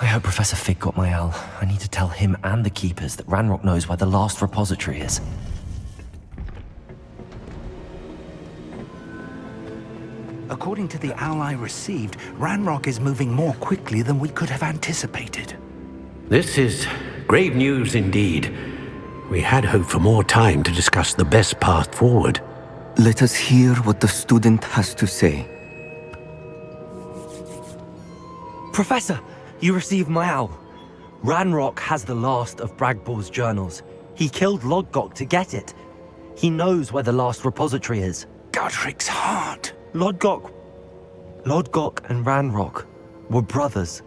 I hope Professor Fig got my owl. I need to tell him and the keepers that Ranrock knows where the last repository is. According to the owl I received, Ranrock is moving more quickly than we could have anticipated. This is grave news indeed. We had hoped for more time to discuss the best path forward. Let us hear what the student has to say. Professor, you received my owl. Ranrock has the last of Bragbor's journals. He killed Lodgok to get it. He knows where the last repository is. Godric's heart. Lodgok and Ranrock were brothers.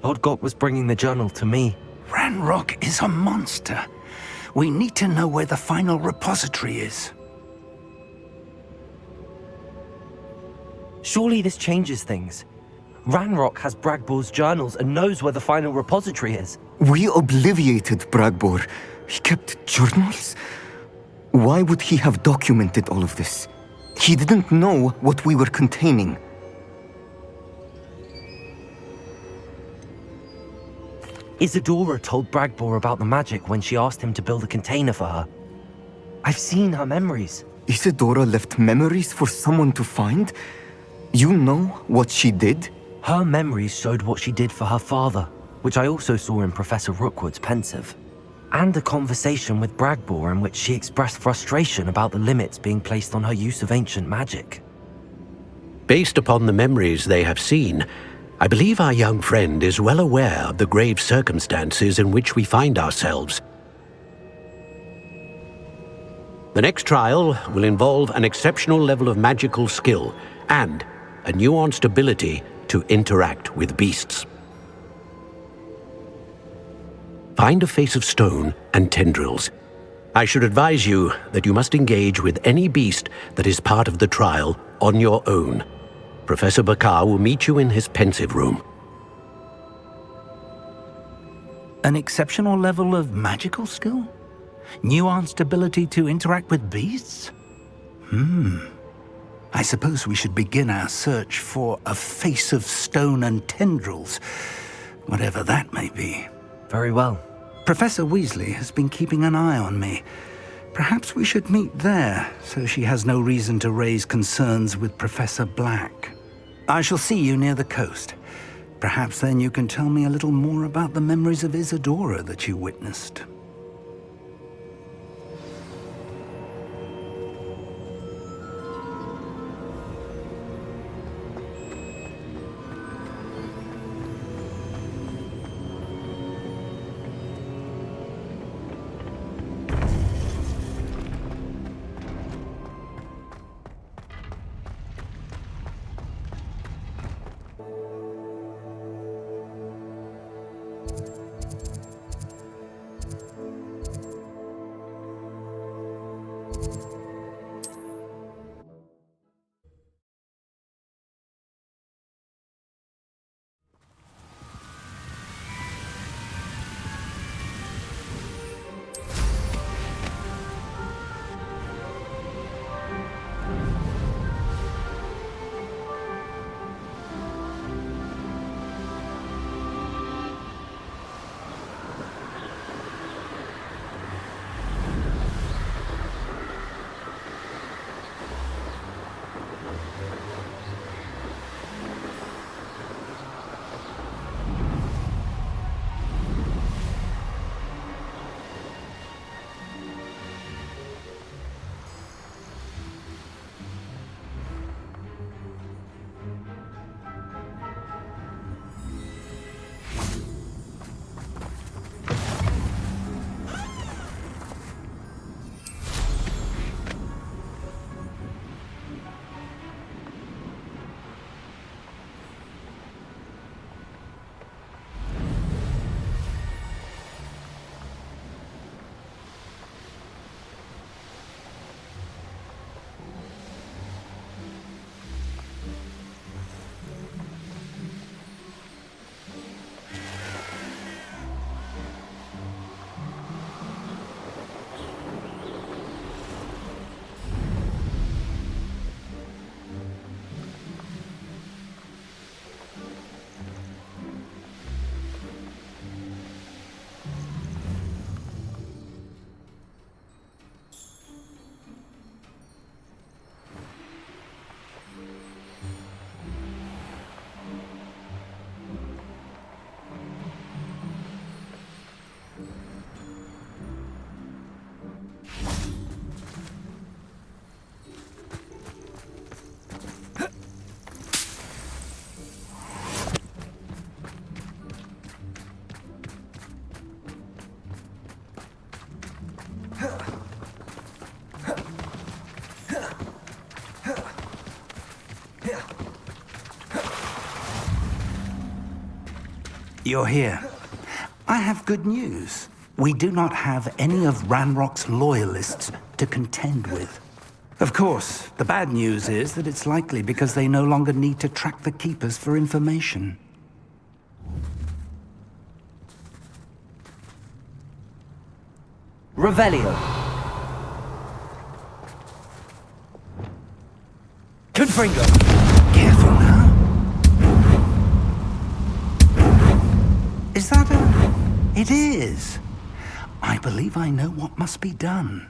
Lodgok was bringing the journal to me. Ranrock is a monster. We need to know where the final repository is. Surely this changes things. Ranrock has Bragbor's journals and knows where the final repository is. We obliviated Bragbor. He kept journals? Why would he have documented all of this? He didn't know what we were containing. Isadora told Bragbor about the magic when she asked him to build a container for her. I've seen her memories. Isadora left memories for someone to find? You know what she did? Her memories showed what she did for her father, which I also saw in Professor Rookwood's pensive. And a conversation with Bragbor in which she expressed frustration about the limits being placed on her use of ancient magic. Based upon the memories they have seen, I believe our young friend is well aware of the grave circumstances in which we find ourselves. The next trial will involve an exceptional level of magical skill and a nuanced ability to interact with beasts. Find a face of stone and tendrils. I should advise you that you must engage with any beast that is part of the trial on your own. Professor Bakar will meet you in his pensive room. An exceptional level of magical skill? Nuanced ability to interact with beasts? I suppose we should begin our search for a face of stone and tendrils, whatever that may be. Very well. Professor Weasley has been keeping an eye on me. Perhaps we should meet there, so she has no reason to raise concerns with Professor Black. I shall see you near the coast. Perhaps then you can tell me a little more about the memories of Isadora that you witnessed. You're here. I have good news. We do not have any of Ranrock's loyalists to contend with. Of course, the bad news is that it's likely because they no longer need to track the Keepers for information. Revelio. Confringo. Careful now. Is that a... It is. I believe I know what must be done.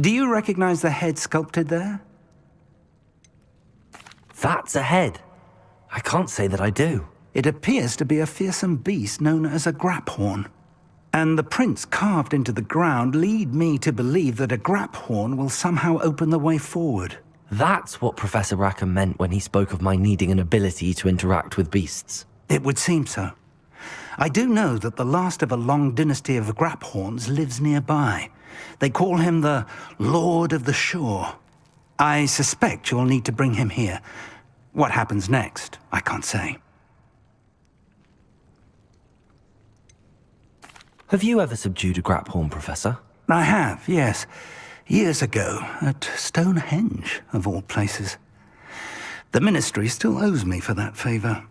Do you recognize the head sculpted there? That's a head. I can't say that I do. It appears to be a fearsome beast known as a Graphorn. And the prints carved into the ground lead me to believe that a Graphorn will somehow open the way forward. That's what Professor Rackham meant when he spoke of my needing an ability to interact with beasts. It would seem so. I do know that the last of a long dynasty of Graphorns lives nearby. They call him the Lord of the Shore. I suspect you'll need to bring him here. What happens next, I can't say. Have you ever subdued a Graphorn, Professor? I have, yes. Years ago, at Stonehenge, of all places. The Ministry still owes me for that favor.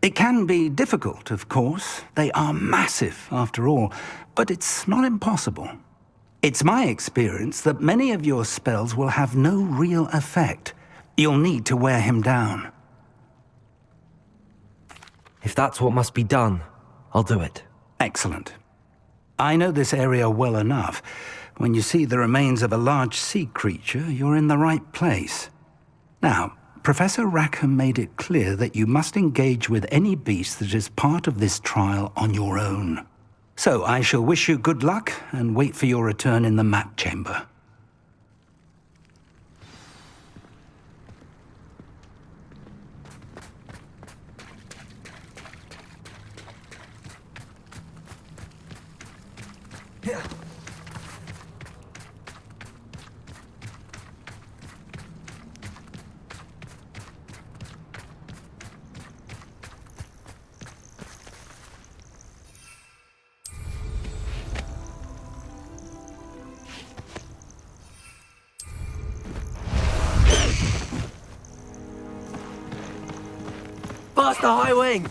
It can be difficult, of course. They are massive, after all, but it's not impossible. It's my experience that many of your spells will have no real effect. You'll need to wear him down. If that's what must be done, I'll do it. Excellent. I know this area well enough. When you see the remains of a large sea creature, you're in the right place. Now, Professor Rackham made it clear that you must engage with any beast that is part of this trial on your own. So I shall wish you good luck and wait for your return in the map chamber. Blast the high wing!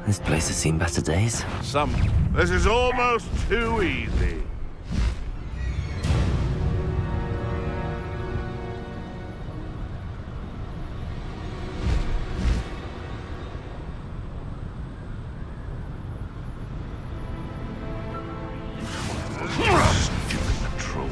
This place has seen better days. This is almost too easy. Stupid troll.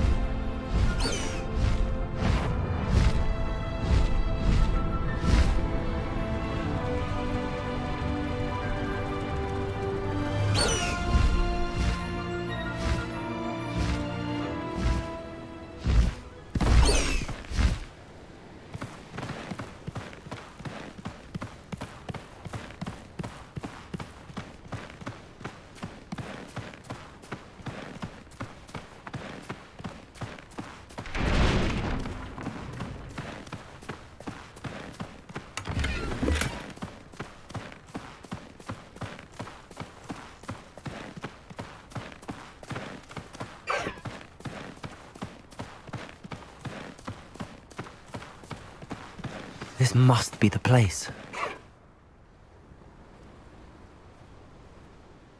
This must be the place.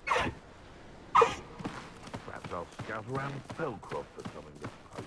Perhaps I'll scout around Belcroft for something to poke.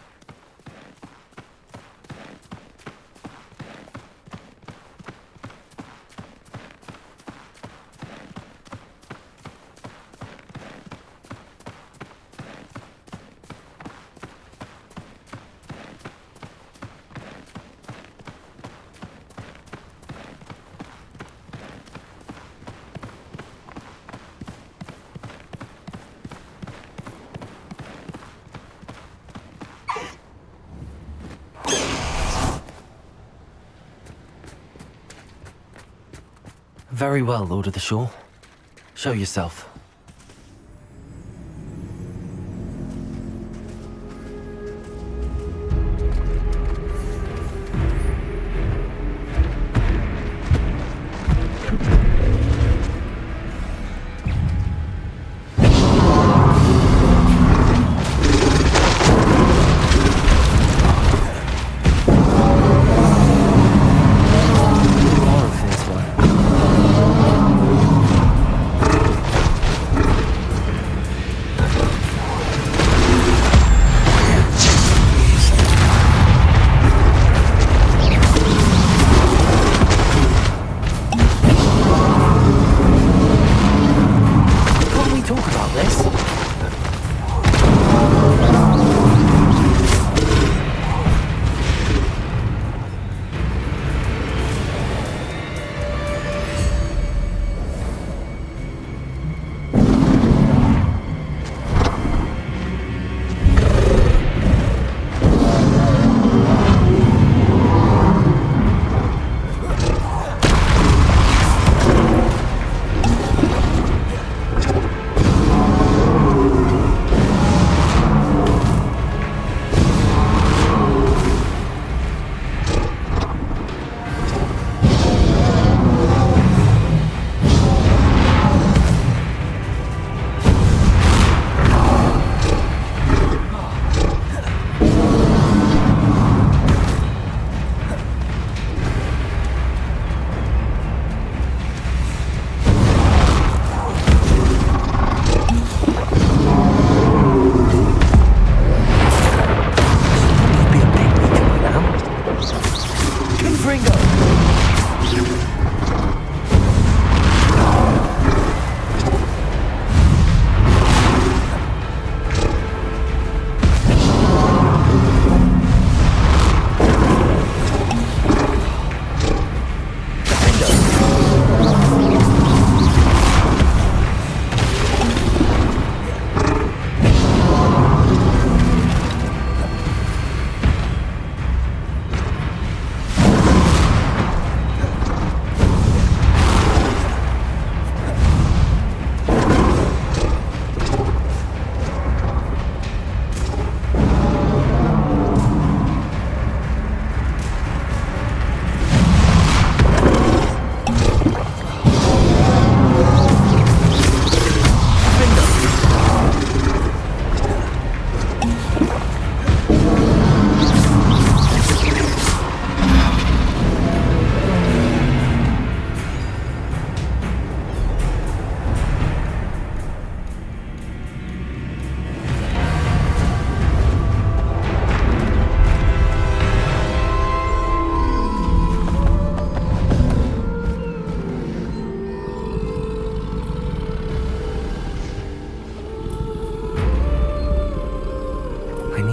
Very well, Lord of the Shore. Show yourself.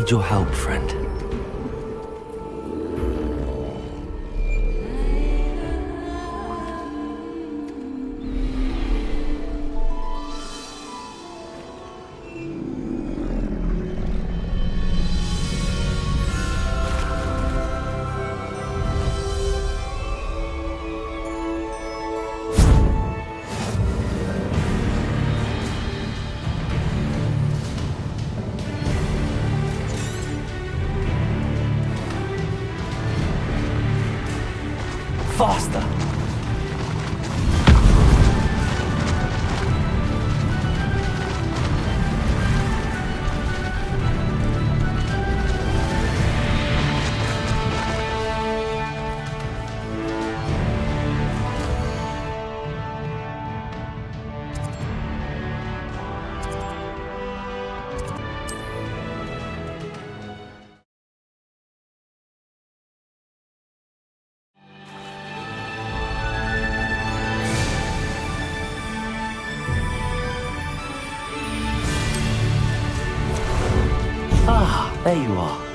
Your help, friend. Faster! There you are.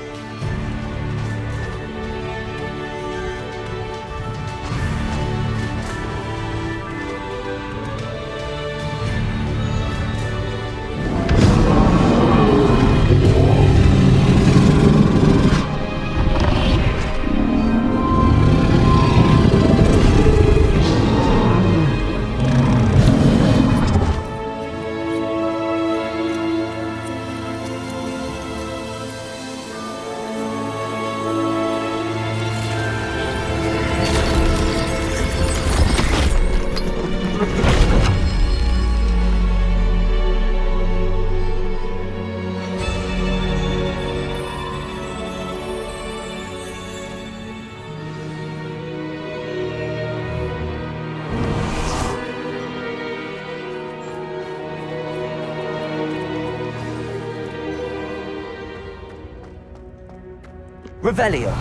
Revelio.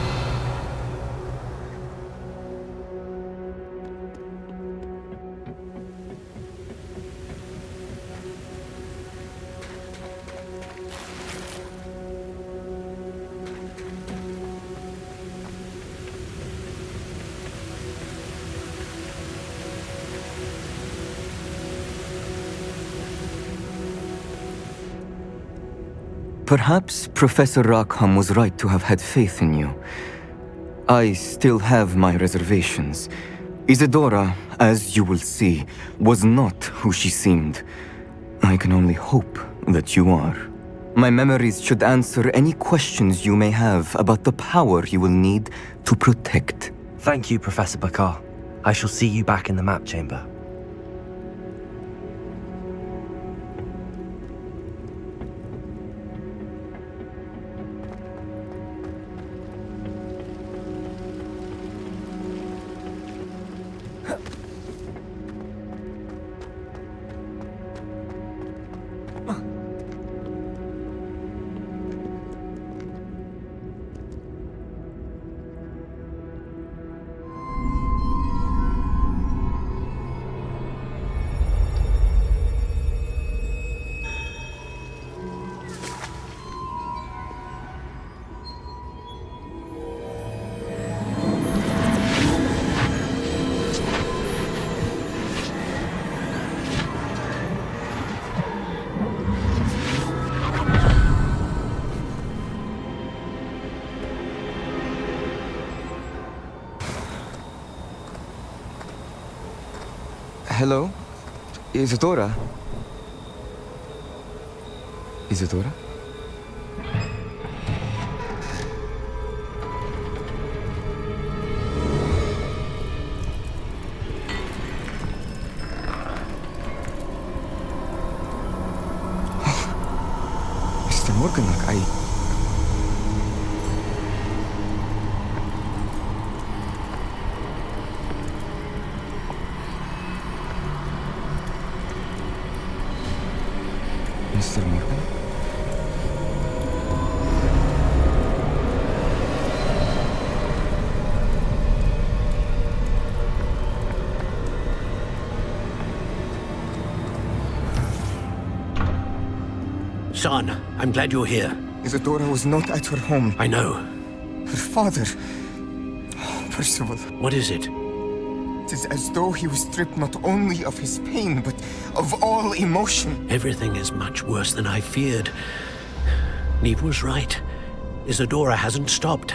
Perhaps Professor Rackham was right to have had faith in you. I still have my reservations. Isadora, as you will see, was not who she seemed. I can only hope that you are. My memories should answer any questions you may have about the power you will need to protect. Thank you, Professor Bakar. I shall see you back in the map chamber. Hello? Isadora? Isadora? Mr. Morganach, Mr. Morgan? Son, I'm glad you're here. Isadora was not at her home. I know. Her father... Oh, Percival. What is it? It is as though he was stripped not only of his pain, but of all emotion. Everything is much worse than I feared. Neve was right. Isadora hasn't stopped.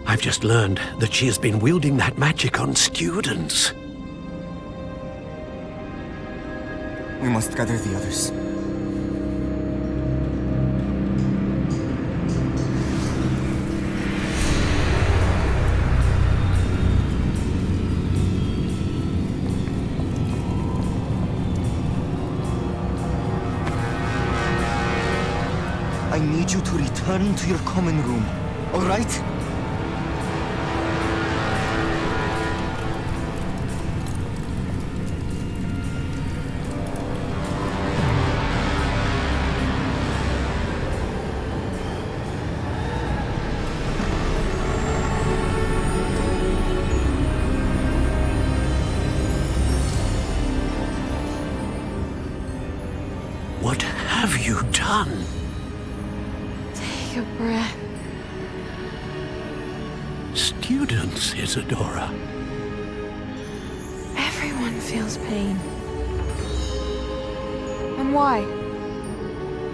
I've just learned that she has been wielding that magic on students. We must gather the others. I need you to return to your common room, all right? What have you done? They your breath. Students, Isadora. Everyone feels pain. And why?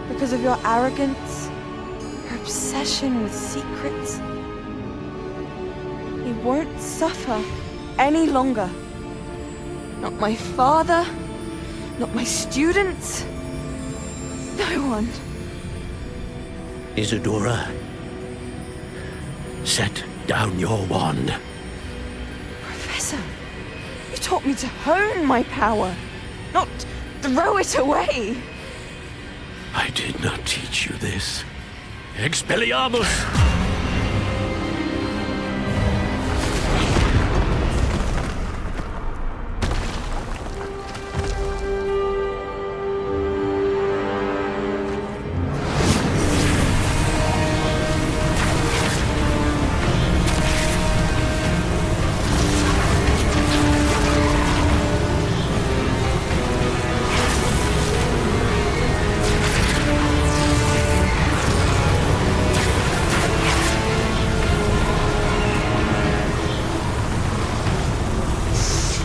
Because of your arrogance? Your obsession with secrets? He won't suffer any longer. Not my father, not my students, no one. Isadora, set down your wand. Professor, you taught me to hone my power, not throw it away. I did not teach you this. Expelliarmus!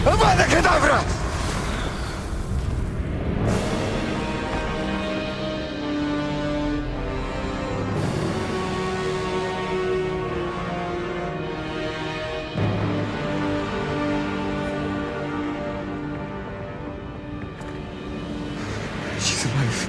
Avada Kedavra! She's alive.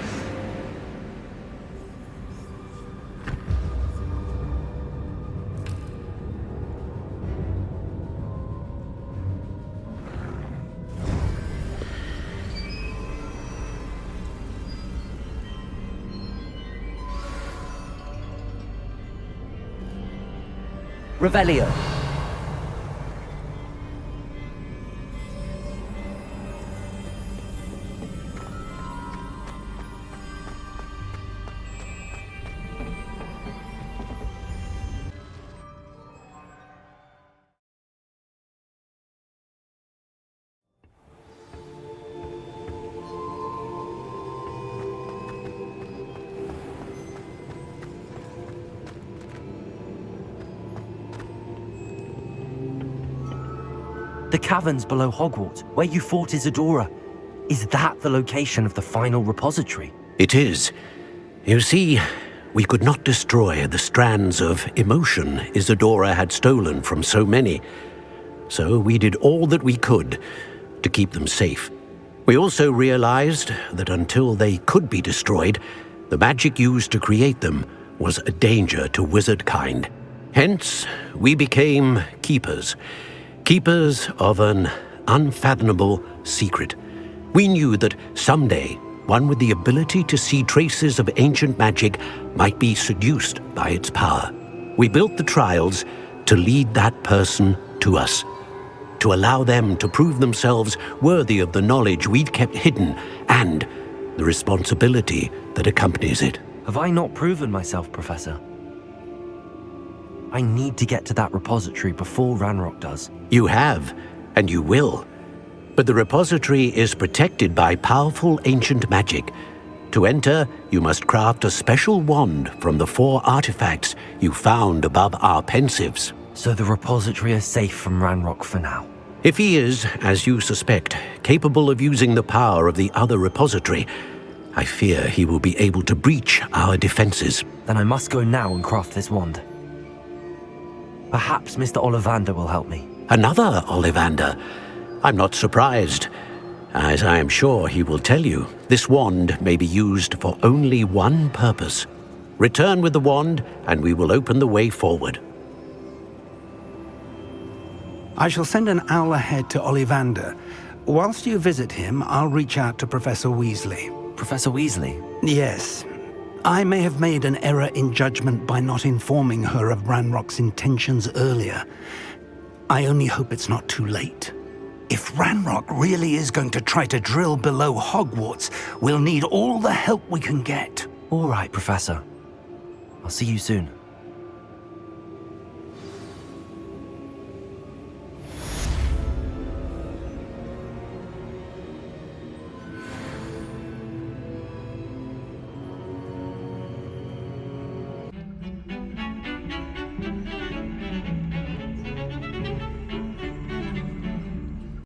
Revelio. The caverns below Hogwarts, where you fought Isadora. Is that the location of the final repository? It is. You see, we could not destroy the strands of emotion Isadora had stolen from so many. So we did all that we could to keep them safe. We also realized that until they could be destroyed, the magic used to create them was a danger to wizard kind. Hence, we became keepers. Keepers of an unfathomable secret. We knew that someday, one with the ability to see traces of ancient magic might be seduced by its power. We built the trials to lead that person to us, to allow them to prove themselves worthy of the knowledge we'd kept hidden and the responsibility that accompanies it. Have I not proven myself, Professor? I need to get to that repository before Ranrock does. You have, and you will. But the repository is protected by powerful ancient magic. To enter, you must craft a special wand from the 4 artifacts you found above our pensives. So the repository is safe from Ranrock for now. If he is, as you suspect, capable of using the power of the other repository, I fear he will be able to breach our defenses. Then I must go now and craft this wand. Perhaps Mr. Ollivander will help me. Another Ollivander? I'm not surprised. As I am sure he will tell you, this wand may be used for only one purpose. Return with the wand, and we will open the way forward. I shall send an owl ahead to Ollivander. Whilst you visit him, I'll reach out to Professor Weasley. Professor Weasley? Yes. I may have made an error in judgment by not informing her of Ranrock's intentions earlier. I only hope it's not too late. If Ranrock really is going to try to drill below Hogwarts, we'll need all the help we can get. All right, Professor. I'll see you soon.